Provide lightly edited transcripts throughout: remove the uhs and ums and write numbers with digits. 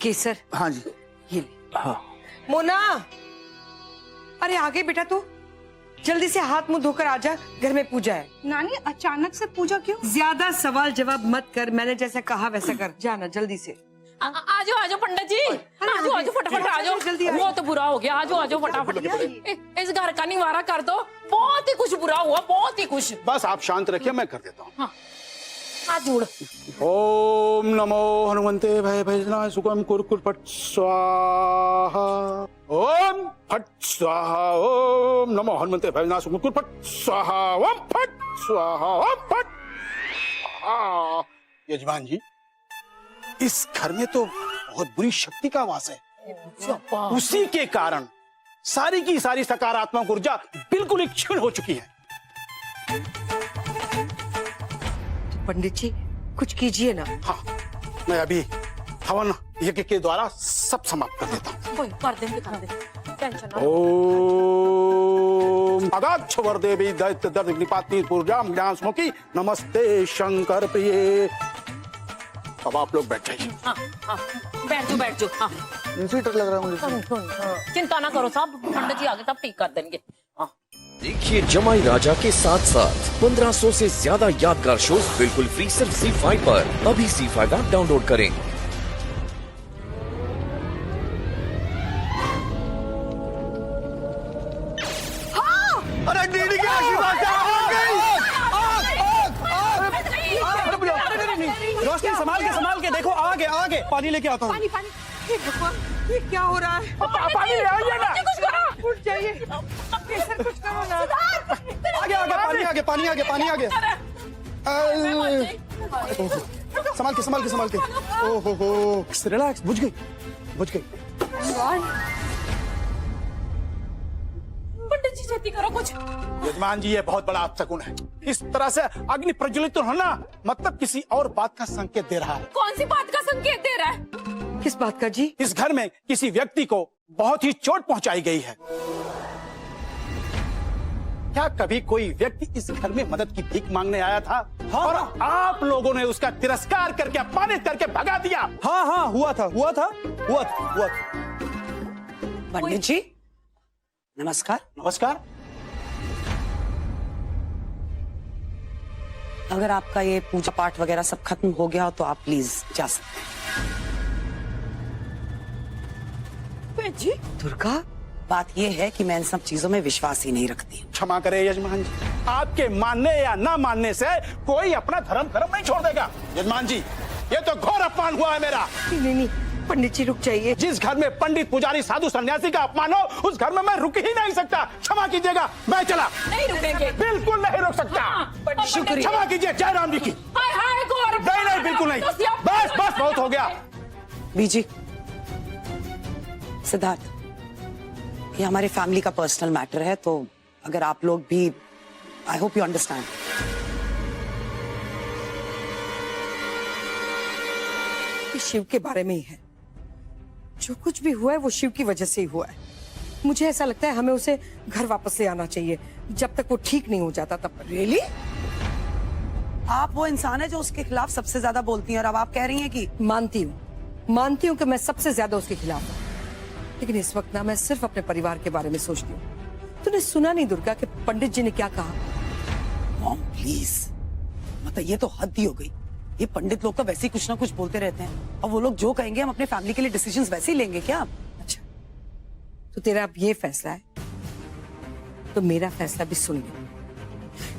केसर। हाँ जी। ये ले। हाँ। मोना, अरे आ गई बेटा तू, जल्दी से हाथ मुंह धोकर आजा, घर में पूजा है। नानी अचानक से पूजा क्यों? ज्यादा सवाल जवाब मत कर, मैंने जैसा कहा वैसा कर, जाना जल्दी से। आजो आजो पंडित जी, आजो आजो फटाफट आजो, जल्दी बहुत तो बुरा हो गया, आजो आजो फटाफट। इस घर का निवारा कर दो, बहुत ही कुछ बुरा हुआ, बहुत ही कुछ। बस आप शांत रखिए, मैं कर देता हूँ। हाँ, हाथ जोड़। ओम नमो हनुमंते भय भजनाय सुखम कुरकुर फट स्वाहा। ओम फट स्वाहा। ओम नमो हनुमंते भय भजनाय सुखम कुरकुर फट स्वाहा। ओम फट स्वाहा। ओम फट। यजमान जी, इस घर में तो बहुत बुरी शक्ति का वास है। उसी के कारण सारी की सारी सकारात्मक ऊर्जा बिल्कुल एक क्षीण हो चुकी है। पंडित जी कुछ कीजिए ना। हाँ, मैं अभी हवन यज्ञ के द्वारा सब समाप्त कर देता हूँ। कोई कर देंगे, कर देंगे, टेंशन ना। ओम अगाक्ष वरदेवी दैत्य दर्द निपाती पूर्जाम ज्ञान स्मोकी नमस्ते शंकर प्रिय। अब आप लोग बैठ जाइए। हाँ, हाँ, बैठ जाओ। हाँ, इंस्पेक्टर लग रहा है मुझे। चिंता ना करो साहब, पंडित जी आगे तब ठीक कर देंगे। हाँ। देखिए जमाई राजा के साथ साथ 1500 से ज्यादा यादगार शोज बिल्कुल फ्री सिर्फ ZEE5 पर। अभी ZEE5 ऐप डाउनलोड करें। अरे डीडी की आशीर्वाद से आ गई। रोशनी संभाल के देखो, आगे पानी लेके आता हूँ। पानी पानी। हे भगवान, ये क्या हो रहा है? पानी ले आइए ना। उठ जाइए, केसर कुछ करो ना। आगे पानी आगे। संभाल के। ओहो, रिलैक्स, बुझ गई। पंडित जी छेती करो कुछ। यजमान जी, ये बहुत बड़ा अपशकुन है। इस तरह से अग्नि प्रज्वलित होना मतलब किसी और बात का संकेत दे रहा है। कौन सी बात का संकेत दे रहा है? किस बात का जी? इस घर में किसी व्यक्ति को बहुत ही चोट पहुंचाई गई है। क्या कभी कोई व्यक्ति इस घर में मदद की भीख मांगने आया था? हाँ, और आप लोगों ने उसका तिरस्कार करके अपमानित करके भगा दिया। हाँ, हुआ था। पंडित जी नमस्कार। अगर आपका ये पूजा पाठ वगैरह सब खत्म हो गया हो तो आप प्लीज जा सकते हैं। जी दुर्गा, बात ये है कि मैं इन सब चीजों में विश्वास ही नहीं रखती। क्षमा करें यजमान जी, आपके मानने या ना मानने से कोई अपना धर्म कर्म नहीं छोड़ देगा। यजमान जी, ये तो घोर अपमान हुआ है मेरा। नहीं, पंडित जी रुक जाइए। जिस घर में पंडित पुजारी साधु सन्यासी का अपमान हो, उस घर में मैं रुक ही नहीं सकता। क्षमा कीजिएगा, मैं चला। नहीं रुकेंगे, बिल्कुल नहीं रुक सकता। शुक्रिया। क्षमा कीजिए, जय राम जी की। हाय गौर। नहीं, बिल्कुल नहीं। बस बहुत हो गया। बीजी, सिद्धार्थ, ये हमारे फैमिली का पर्सनल मैटर है, तो अगर आप लोग भी, I hope you understand. Shiv के बारे में ही है, जो कुछ भी हुआ है वो शिव की वजह से ही हुआ है। मुझे ऐसा लगता है हमें उसे घर वापस ले आना चाहिए, जब तक वो ठीक नहीं हो जाता तब तक। रियली? आप वो इंसान है जो उसके खिलाफ सबसे ज्यादा बोलती हैं और अब आप कह रही हैं कि मानती हूँ कि मैं सबसे ज्यादा उसके खिलाफ हूँ, लेकिन इस वक्त ना मैं सिर्फ अपने परिवार के बारे में सोचती हूँ। तूने सुना नहीं दुर्गा कि पंडित जी ने क्या कहा? मॉम प्लीज, मतलब ये तो हद ही हो गई। ये पंडित लोग तो वैसे ही कुछ ना कुछ बोलते रहते हैं, और वो लोग जो कहेंगे हम अपने फैमिली के लिए डिसीजंस वैसे ही लेंगे क्या? अच्छा, तो तेरा अब ये फैसला है, तो मेरा फैसला भी सुन ले।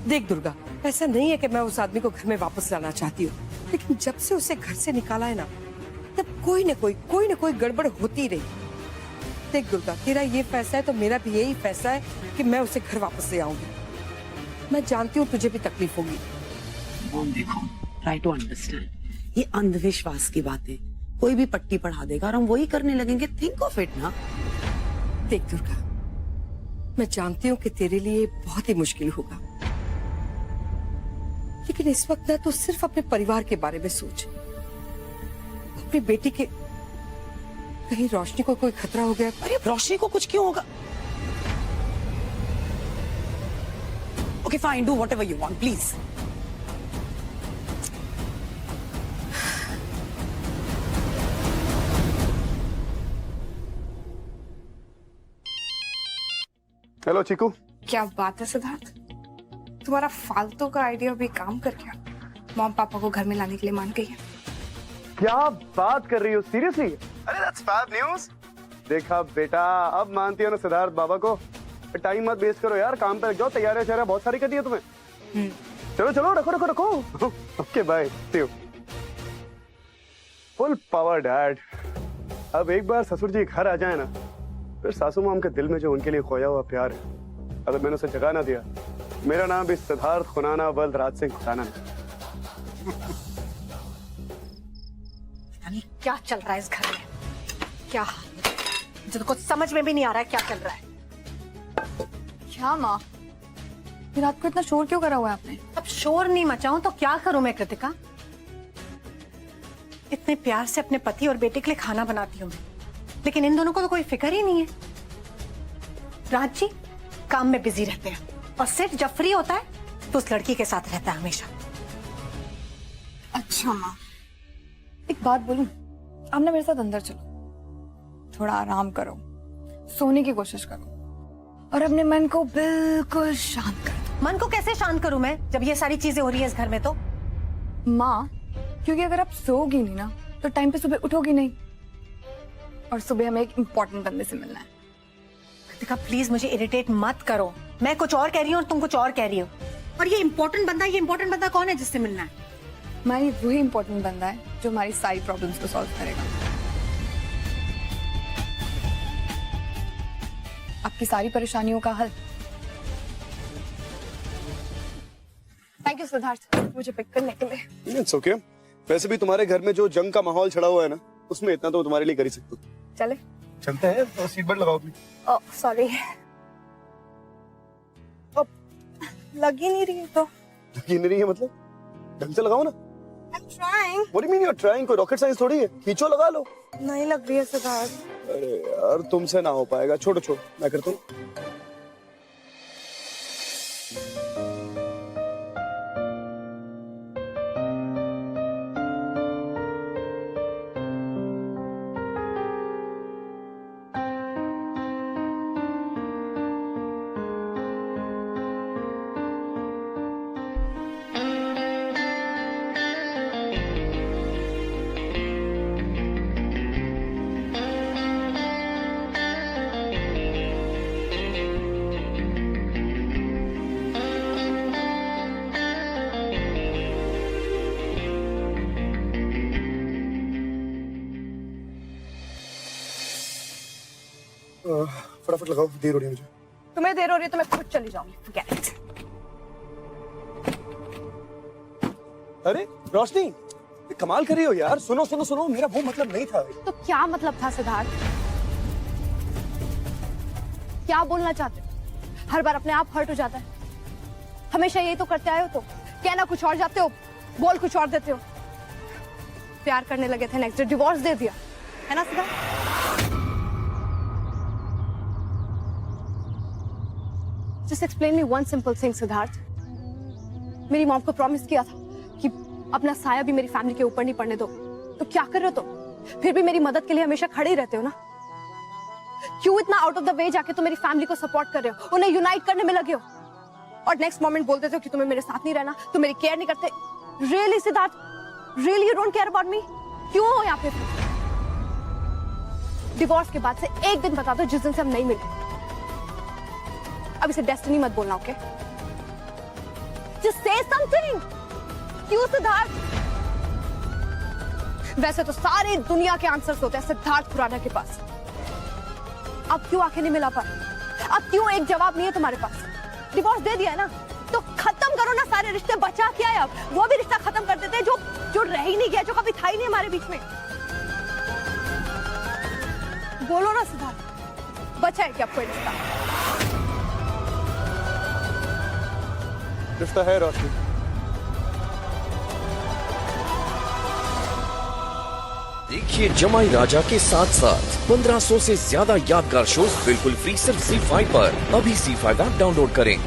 देख दुर्गा, ऐसा नहीं है कि मैं उस आदमी को घर में वापस लाना चाहती हूँ, लेकिन जब से उसे घर से निकाला है ना, तब कोई ना कोई गड़बड़ होती रही। देख दुर्गा, तेरा ये फैसला है तो मेरा भी यही फैसला है कि मैं उसे घर वापस ले आऊंगी। मैं जानती हूँ तुझे भी तकलीफ होगी। मॉम देखो, ट्राई टू अंडरस्टैंड, ये अंधविश्वास की बातें कोई भी पट्टी पढ़ा देगा और हम वही करने लगेंगे। थिंक ऑफ इट ना। देख दुर्गा, मैं जानती हूँ कि तेरे लिए बहुत ही मुश्किल होगा, लेकिन इस वक्त ना तो सिर्फ अपने परिवार के बारे में सोच। अपनी बेटी के, कहीं रोशनी को कोई खतरा हो गया? अरे रोशनी को कुछ क्यों होगा? Okay fine, do whatever you want please. Hello Cheeku. क्या बात है सिद्धार्थ, तुम्हारा फालतू का आइडिया भी काम कर गया। मॉम पापा को घर में लाने के लिए मान गई है। क्या बात कर रही हो, सीरियसली? अरे दैट्स फैब न्यूज़। देखा बेटा, अब मानती हो ना सिद्धार्थ बाबा को। टाइम मत वेस्ट करो यार, काम पे लग जाओ। तैयारियां बहुत सारी कर दी है तुम्हें। चलो चलो, रखो रखो रखो। Okay bye, see you. Full power dad. अब एक बार ससुर जी घर आ जाए ना, फिर सासू माम के दिल में जो उनके लिए खोया हुआ प्यार है, अगर मैंने उसे जगा ना दिया, मेरा नाम भी सिद्धार्थ खुनाना बल्द राज सिंह खुराना नहीं। यानी क्या चल रहा है इस घर में? क्या मुझे तो कुछ समझ में भी नहीं आ रहा है क्या चल रहा है। क्या माँ, फिर रात को इतना शोर क्यों करा हुआ है आपने? अब शोर नहीं मचाऊं तो क्या करूं मैं कृतिका? इतने प्यार से अपने पति और बेटे के लिए खाना बनाती हूँ मैं, लेकिन इन दोनों को तो कोई फिक्र ही नहीं है। राज जी काम में बिजी रहते हैं और सिर्फ जब फ्री होता है तो उस लड़की के साथ रहता है हमेशा। अच्छा माँ, एक बात बोलूं, आप ना मेरे साथ अंदर चलो, थोड़ा आराम करो, सोने की कोशिश करो और अपने मन को बिल्कुल शांत करो। मन को कैसे शांत करूं मैं जब ये सारी चीजें हो रही है इस घर में? तो माँ, क्योंकि अगर आप सोओगी नहीं ना तो टाइम पे सुबह उठोगी नहीं, और सुबह हमें एक इम्पोर्टेंट बंदे से मिलना है। कृतिका प्लीज मुझे इरिटेट मत करो। मैं कुछ और कह रही हूँ और तुम कुछ और कह रही हो। और ये इम्पोर्टेंट बंदा कौन है जिससे मिलना है? हमारी वही इम्पोर्टेंट बंदा है जो हमारी सारी प्रॉब्लम्स को सॉल्व करेगा। आपकी सारी परेशानियों का हल। थैंक यू सिद्धार्थ, मुझे पिक करने के लिए। It's okay. वैसे भी तुम्हारे घर में जो जंग का माहौल छड़ा हुआ है ना, उसमें इतना तो तुम्हारे लिए कर ही सकते हो। चले चलते हैं, तो सीट बेल्ट लगाओ अपनी। ओह सॉरी, लग ही नहीं रही तो। यकीन नहीं है मतलब? ढंग से लगाओ ना। I'm trying। What do you mean you're trying? कोई रॉकेट साइंस थोड़ी है, खींचो लगा लो। नहीं लग रही है सिद्धार्थ। अरे यार तुमसे ना हो पाएगा, छोड़ो छोड़ो, मैं करता हूँ। फटाफट लगाओ, देर हो रही है मुझे। तुम्हें देर हो रही है तो मैं खुद चली जाऊंगी। Forget it। अरे रोशनी, ये कमाल कर रही हो यार। सुनो सुनो सुनो, मेरा वो मतलब नहीं था। तो क्या मतलब था सिद्धार्थ? क्या बोलना चाहते हो? हर बार अपने आप हर्ट हो जाता है। हमेशा यही तो करते आए हो, तो कहना कुछ और जाते हो, बोल कुछ और देते हो। प्यार करने लगे थे, नेक्स्ट डे डिवोर्स दे दिया, है ना Siddharth? Just explain me one simple thing, Siddharth. मेरी मॉम को प्रॉमिस किया था कि अपना साया भी मेरी फैमिली के ऊपर नहीं पड़ने दो, तो क्या कर रहे हो तुम? फिर भी मेरी मदद के लिए हमेशा खड़े ही रहते हो ना। क्यों इतना आउट ऑफ द वे जाके तुम मेरी फैमिली को सपोर्ट कर रहे हो, उन्हें यूनाइट करने में लगे हो, और नेक्स्ट मोमेंट बोल देते हो कि तुम्हें मेरे साथ नहीं रहना, तुम मेरी केयर नहीं करते। Really Siddharth, really you don't care about me? क्यों हो यहाँ पे? डिवोर्स के बाद से एक दिन बता दो जिस दिन से हम नहीं मिले। अब इसे डेस्टिनी मत बोलना, ओके? Just say something. क्यों सिद्धार्थ? वैसे तो सारी दुनिया के आंसर्स होते हैं सिद्धार्थ खुराना के पास। अब क्यों आंखें नहीं मिला पाए? अब क्यों एक जवाब नहीं है तुम्हारे पास? डिवोर्स दे दिया है ना, तो खत्म करो ना सारे रिश्ते। बचा क्या है अब? वो भी रिश्ता खत्म कर देते हैं जो रह ही नहीं गया, जो कभी था ही नहीं हमारे बीच में। बोलो ना सिद्धार्थ, बचा है क्या कोई रिश्ता? रिश्ता है रोशनी। देखिए जमाई राजा के साथ साथ 1500 से ज्यादा यादगार शोज बिल्कुल फ्री सिर्फ ZEE5 पर। अभी ZEE5 ऐप डाउनलोड करें।